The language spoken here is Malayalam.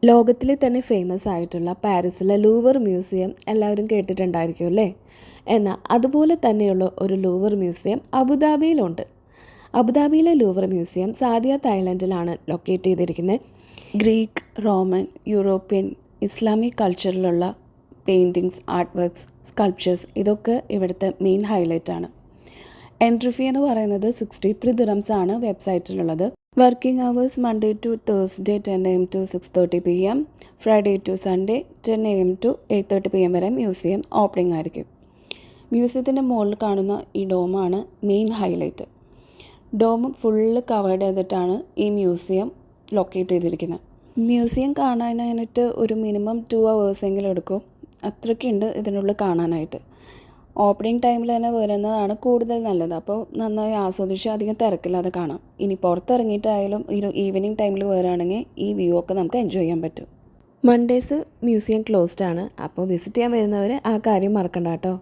ലോകത്തിലെ തന്നെ ഫേമസ് ആയിട്ടുള്ള പാരീസിലെ ലൂവർ മ്യൂസിയം എല്ലാവരും കേട്ടിട്ടുണ്ടായിരിക്കും അല്ലേ? എന്നാൽ അതുപോലെ തന്നെയുള്ള ഒരു ലൂവർ മ്യൂസിയം അബുദാബിയിലുണ്ട്. അബുദാബിയിലെ ലൂവർ മ്യൂസിയം സാദിയ തായ്ലൻഡിലാണ് ലൊക്കേറ്റ് ചെയ്തിരിക്കുന്നത്. ഗ്രീക്ക്, റോമൻ, യൂറോപ്യൻ, ഇസ്ലാമിക് കൾച്ചറിലുള്ള പെയിൻറ്റിങ്സ്, ആർട്ട് വർക്ക്സ്, സ്കൾപ്ചേഴ്സ് ഇതൊക്കെ ഇവിടുത്തെ മെയിൻ ഹൈലൈറ്റ് ആണ്. എൻട്രി ഫീ എന്ന് പറയുന്നത് 63 ദിറംസ് ആണ് വെബ്സൈറ്റിലുള്ളത്. Working hours Monday to Thursday 10 AM to 6:30 PM, Friday to Sunday 10 AM to 8:30 PM വരെ മ്യൂസിയം ഓപ്പണിംഗ് ആയിരിക്കും. മ്യൂസിയത്തിൻ്റെ മുകളിൽ കാണുന്ന ഈ ഡോമാണ് main highlight. Dome full covered ചെയ്തിട്ടാണ് ഈ മ്യൂസിയം ലൊക്കേറ്റ് ചെയ്തിരിക്കുന്നത്. മ്യൂസിയം കാണാനായിട്ട് ഒരു മിനിമം 2 hours എങ്കിലും എടുക്കും. അത്രയ്ക്കുണ്ട് ഇതിനുള്ളിൽ കാണാനായിട്ട്. ഓപ്പണിംഗ് ടൈമിൽ തന്നെ വരുന്നതാണ് കൂടുതൽ നല്ലത്. അപ്പോൾ നന്നായി ആസ്വദിച്ച് അധികം തിരക്കില്ലാതെ കാണാം. ഇനി പുറത്തിറങ്ങിയിട്ടായാലും ഒരു ഈവനിങ് ടൈമിൽ വരികയാണെങ്കിൽ ഈ വ്യൂ ഒക്കെ നമുക്ക് എൻജോയ് ചെയ്യാൻ പറ്റും. മൺഡേസ് മ്യൂസിയം ക്ലോസ്ഡ് ആണ്. അപ്പോൾ വിസിറ്റ് ചെയ്യാൻ വരുന്നവർ ആ കാര്യം മറക്കണ്ട കേട്ടോ.